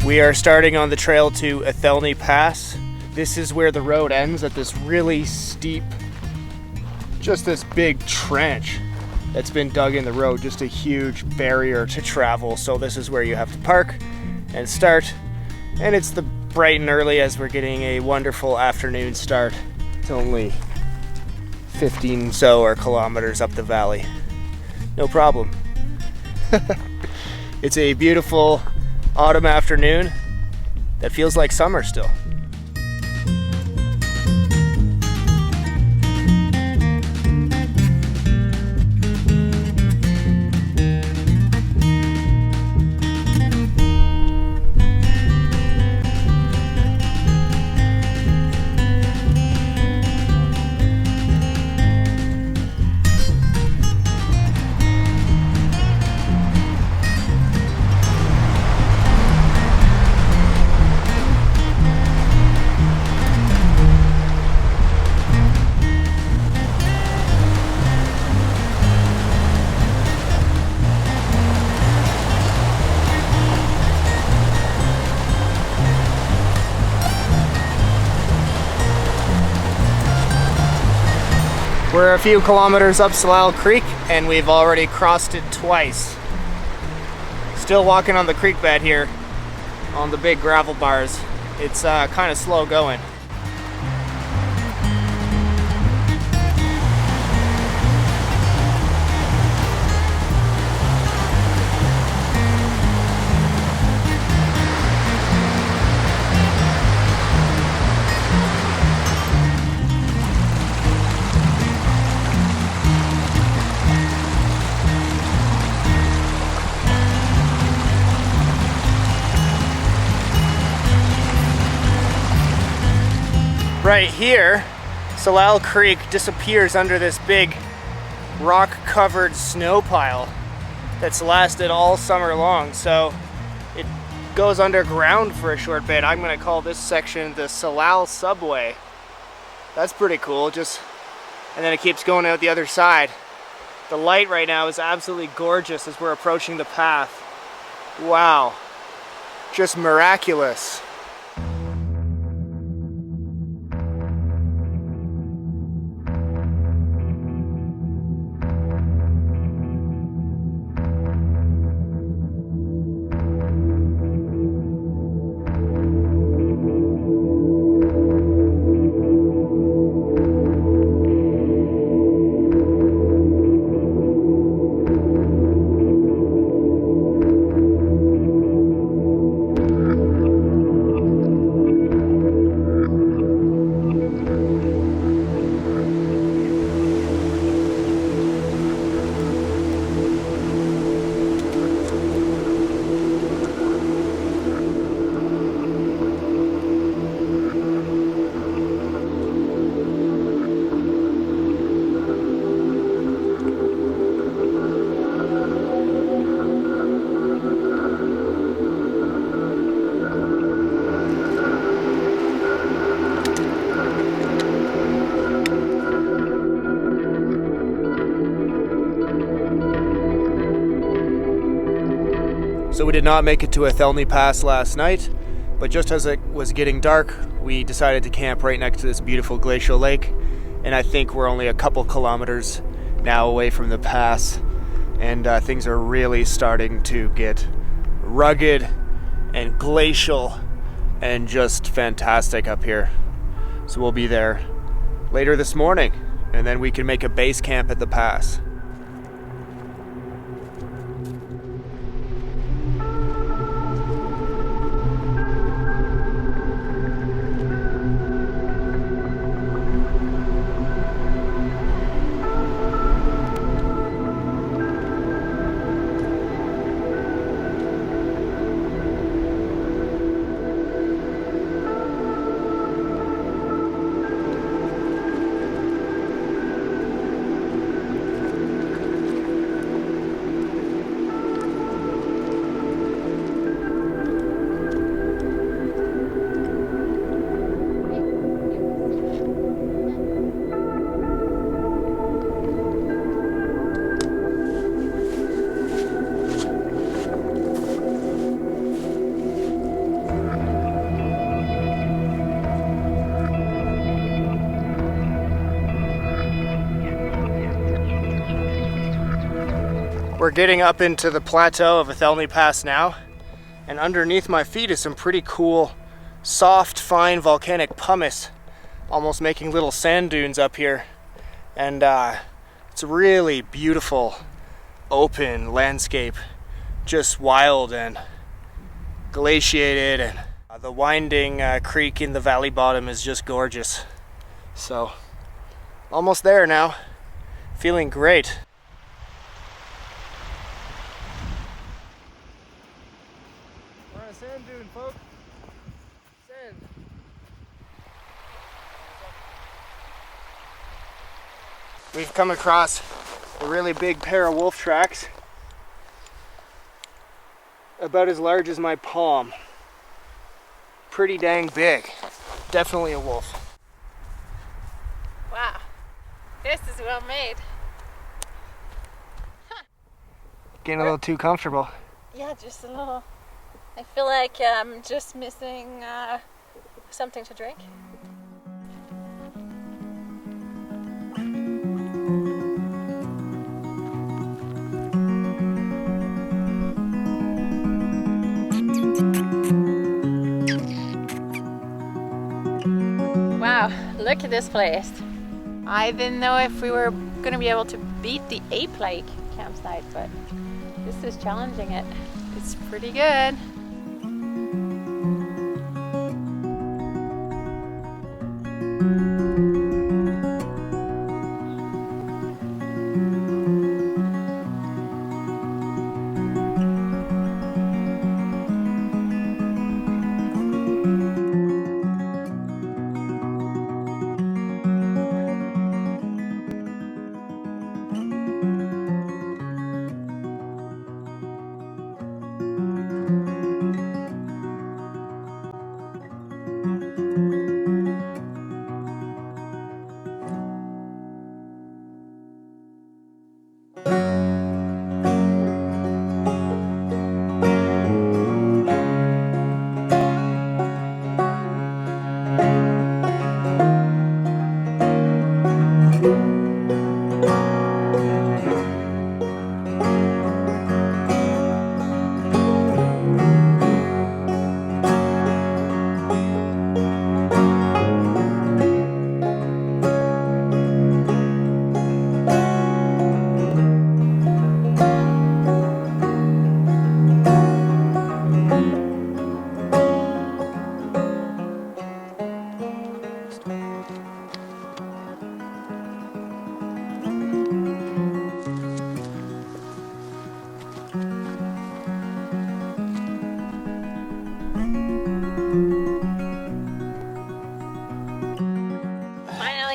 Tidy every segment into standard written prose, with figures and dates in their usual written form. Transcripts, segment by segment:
We are starting on the trail to Athelny Pass. This is where the road ends at this really steep, just this big trench that's been dug in the road, just a huge barrier to travel. So this is where you have to park and start. And it's the bright and early as we're getting a wonderful afternoon start. It's only 15 or kilometers up the valley. No problem. It's a beautiful autumn afternoon that feels like summer still. We're a few kilometers up Salal Creek and we've already crossed it twice. Still walking on the creek bed here on the big gravel bars. It's kind of slow going. Right here, Salal Creek disappears under this big rock-covered snow pile that's lasted all summer long. So it goes underground for a short bit. I'm gonna call this section the Salal Subway. That's pretty cool. And then it keeps going out the other side. The light right now is absolutely gorgeous as we're approaching the path. Wow, just miraculous. So we did not make it to Athelny Pass last night, but just as it was getting dark, we decided to camp right next to this beautiful glacial lake. And I think we're only a couple kilometers now away from the pass, and things are really starting to get rugged and glacial and just fantastic up here. So we'll be there later this morning, and then we can make a base camp at the pass. We're getting up into the plateau of Athelny Pass now, and underneath my feet is some pretty cool, soft, fine volcanic pumice, almost making little sand dunes up here. And it's a really beautiful, open landscape, just wild and glaciated, and the winding creek in the valley bottom is just gorgeous. So, almost there now, feeling great. We're on a sand dune, folks. Sand. We've come across a really big pair of wolf tracks, about as large as my palm. Pretty dang big. Definitely a wolf. Wow, this is well made. Huh. Getting a little too comfortable. Yeah, just a little. I feel like I'm just missing something to drink. Wow, look at this place. I didn't know if we were going to be able to beat the Ape Lake campsite, but this is challenging it. It's pretty good.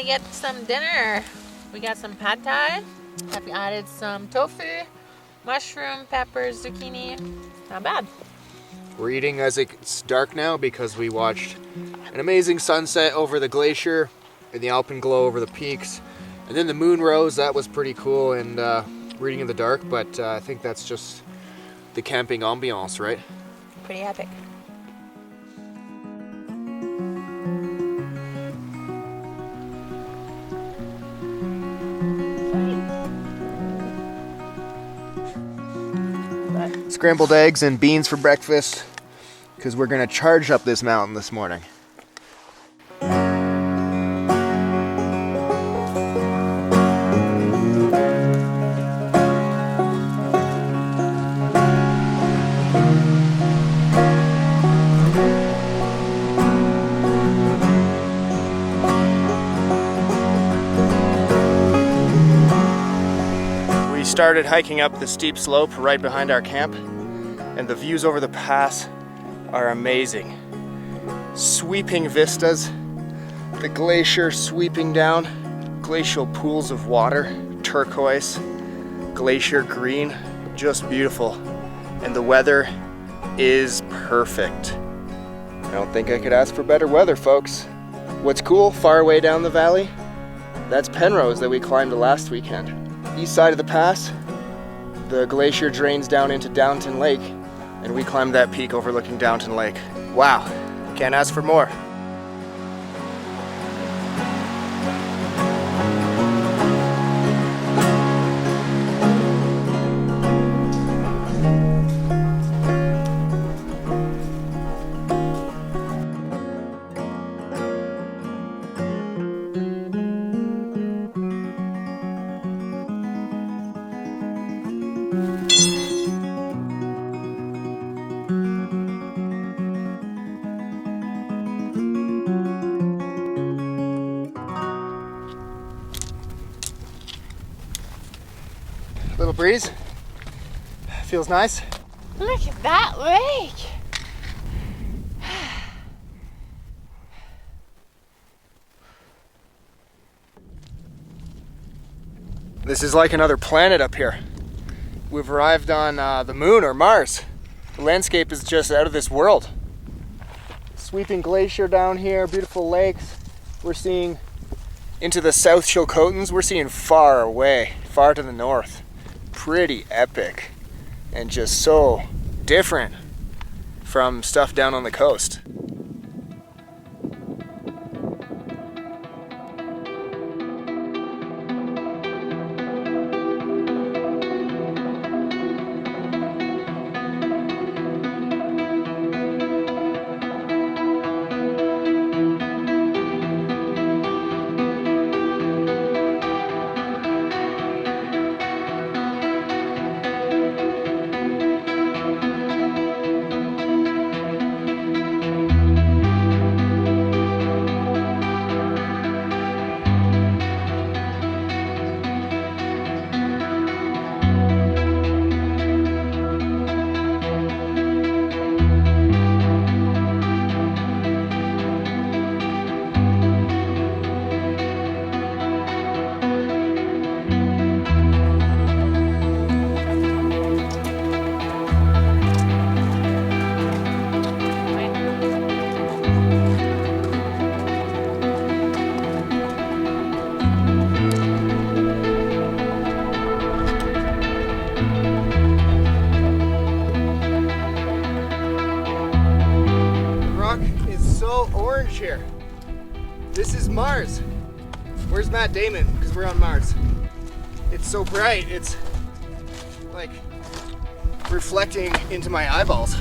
Get some dinner. We got some pad thai. I've added some tofu, mushroom, peppers, zucchini. Not bad. We're eating as it's dark now because we watched an amazing sunset over the glacier and the alpenglow over the peaks. And then the moon rose. That was pretty cool, and we're eating in the dark, but I think that's just the camping ambiance, right? Pretty epic. Scrambled eggs and beans for breakfast, because we're going to charge up this mountain this morning. We started hiking up the steep slope right behind our camp, and the views over the pass are amazing. Sweeping vistas, the glacier sweeping down, glacial pools of water, turquoise, glacier green, just beautiful. And the weather is perfect. I don't think I could ask for better weather, folks. What's cool, far away down the valley, that's Penrose that we climbed last weekend. East side of the pass, the glacier drains down into Downton Lake, and we climbed that peak overlooking Downton Lake. Wow, can't ask for more. Little breeze. Feels nice. Look at that lake. This is like another planet up here. We've arrived on the moon or Mars. The landscape is just out of this world. Sweeping glacier down here, beautiful lakes. We're seeing into the South Chilcotins. We're seeing far away, far to the north. Pretty epic and just so different from stuff down on the coast. Here. This is Mars. Where's Matt Damon? Because we're on Mars. It's so bright, it's like reflecting into my eyeballs.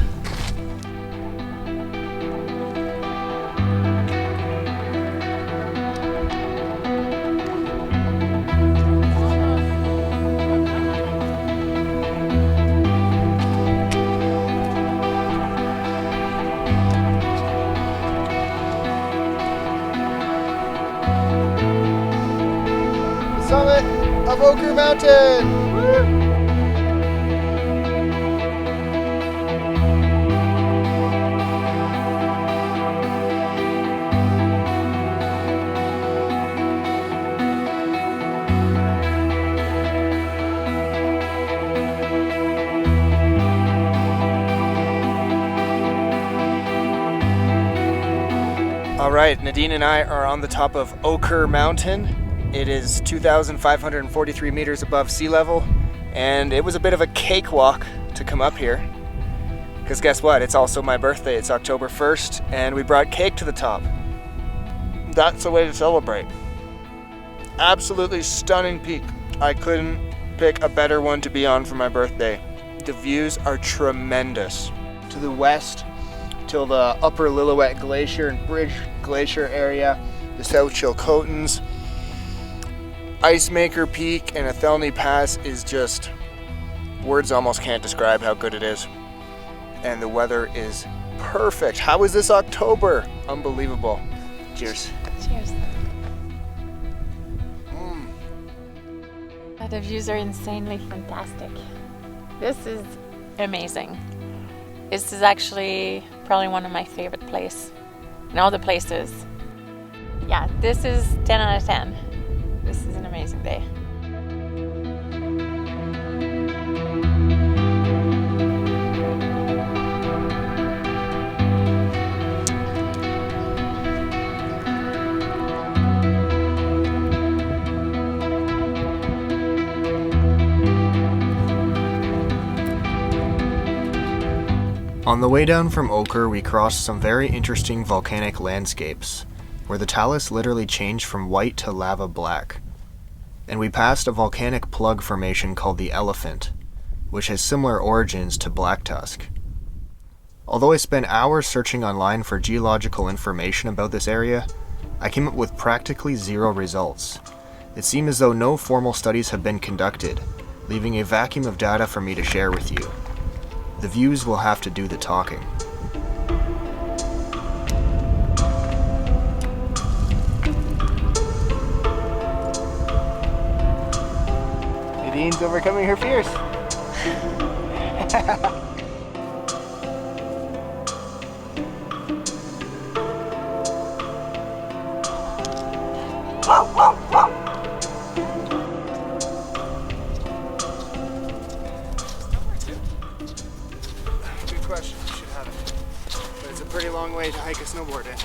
Summit of Ocher Mountain! Woo! All right, Nadine and I are on the top of Ocher Mountain. It is 2,543 meters above sea level, and it was a bit of a cakewalk to come up here. Because guess what? It's also my birthday. It's October 1st, and we brought cake to the top. That's the way to celebrate. Absolutely stunning peak. I couldn't pick a better one to be on for my birthday. The views are tremendous. To the west, till the upper Lillooet Glacier and Bridge Glacier area, the South Chilcotins, Ice Maker Peak and Athelny Pass is just, words almost can't describe how good it is. And the weather is perfect. How is this October? Unbelievable. Cheers. Cheers. The views are insanely fantastic. This is amazing. This is actually probably one of my favorite places in all the places. Yeah, this is 10 out of 10. This is an amazing day. On the way down from Ocher, we crossed some very interesting volcanic landscapes, where the talus literally changed from white to lava black. And we passed a volcanic plug formation called the Elephant, which has similar origins to Black Tusk. Although I spent hours searching online for geological information about this area, I came up with practically zero results. It seemed as though no formal studies have been conducted, leaving a vacuum of data for me to share with you. The views will have to do the talking. Nadine's overcoming her fears. Good question, you should have it. But it's a pretty long way to hike a snowboard in.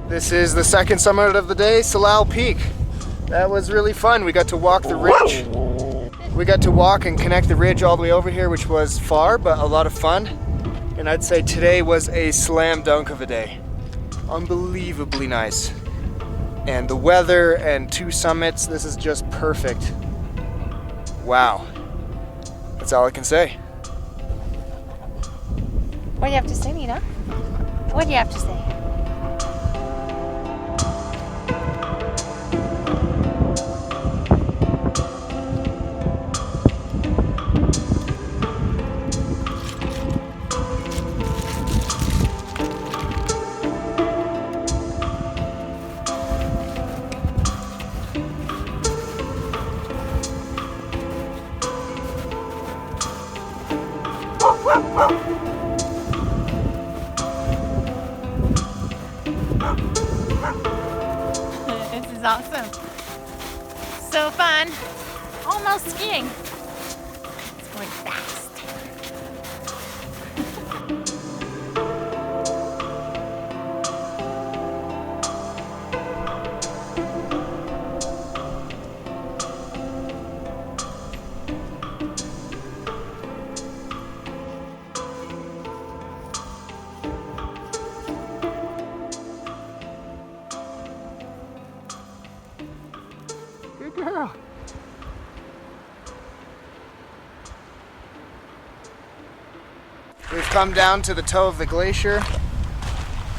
This is the second summit of the day, Salal Peak. That was really fun. We got to walk the ridge. We got to walk and connect the ridge all the way over here, which was far, but a lot of fun. And I'd say today was a slam dunk of a day. Unbelievably nice. And the weather and 2 summits, this is just perfect. Wow. That's all I can say. What do you have to say, Nina? What do you have to say? This is awesome. So fun. Almost skiing. It's going fast. Good girl. We've come down to the toe of the glacier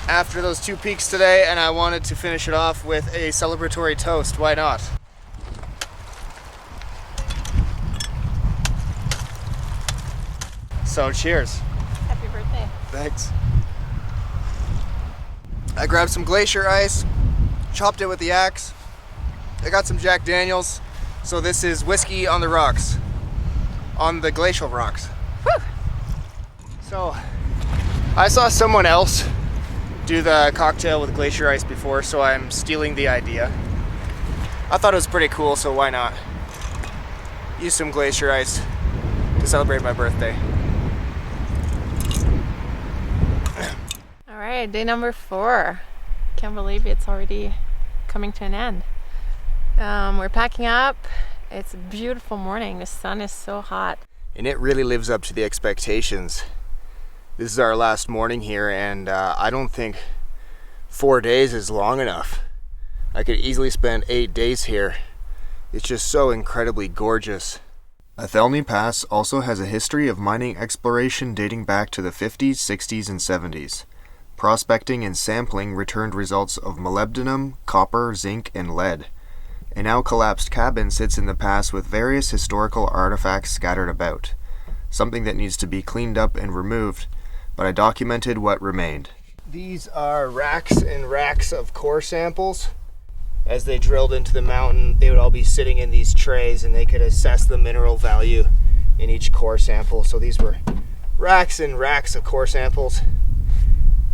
after those 2 peaks today, and I wanted to finish it off with a celebratory toast. Why not? So cheers. Happy birthday. Thanks. I grabbed some glacier ice, chopped it with the axe. I got some Jack Daniels. So this is whiskey on the rocks, on the glacial rocks. Whew. So I saw someone else do the cocktail with glacier ice before, so I'm stealing the idea. I thought it was pretty cool, so why not? Use some glacier ice to celebrate my birthday. All right, day number 4. Can't believe it's already coming to an end. We're packing up. It's a beautiful morning. The sun is so hot. And it really lives up to the expectations. This is our last morning here, and I don't think 4 days is long enough. I could easily spend 8 days here. It's just so incredibly gorgeous. Athelny Pass also has a history of mining exploration dating back to the 50s, 60s, and 70s. Prospecting and sampling returned results of molybdenum, copper, zinc, and lead. A now collapsed cabin sits in the pass with various historical artifacts scattered about. Something that needs to be cleaned up and removed, but I documented what remained. These are racks and racks of core samples. As they drilled into the mountain, they would all be sitting in these trays, and they could assess the mineral value in each core sample. So these were racks and racks of core samples.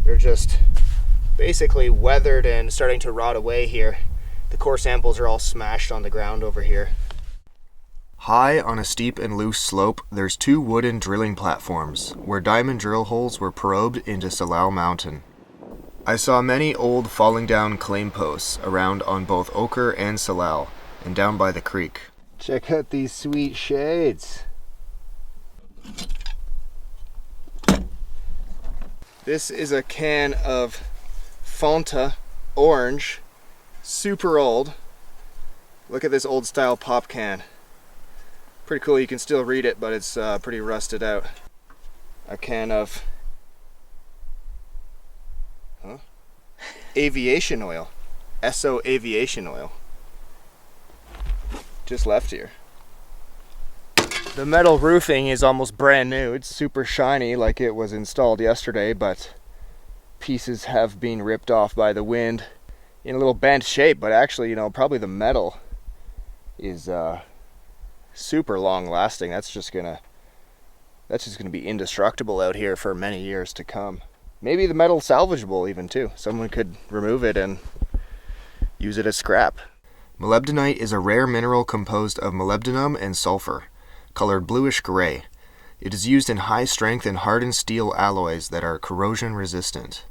They're just basically weathered and starting to rot away here. The core samples are all smashed on the ground over here. High on a steep and loose slope, there's 2 wooden drilling platforms where diamond drill holes were probed into Salal Mountain. I saw many old falling down claim posts around on both Ocher and Salal, and down by the creek. Check out these sweet shades. This is a can of Fanta orange, super old. Look at this old style pop can. Pretty cool, you can still read it, but it's pretty rusted out. A can of aviation oil, Esso aviation oil. Just left here. The metal roofing is almost brand new. It's super shiny like it was installed yesterday, but pieces have been ripped off by the wind in a little bent shape, but actually, you know, probably the metal is super long lasting. That's just gonna be indestructible out here for many years to come. Maybe the metal's salvageable even too. Someone could remove it and use it as scrap. Molybdenite is a rare mineral composed of molybdenum and sulfur, colored bluish gray. It is used in high strength and hardened steel alloys that are corrosion resistant.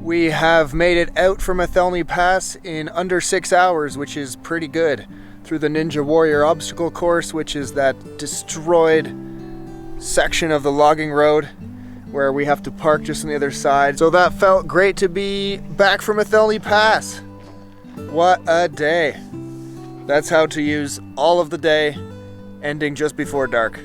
We have made it out from Athelny Pass in under 6 hours, which is pretty good, through the Ninja Warrior obstacle course, which is that destroyed section of the logging road where we have to park just on the other side. So that felt great to be back from Athelny Pass. What a day. That's how to use all of the day, ending just before dark.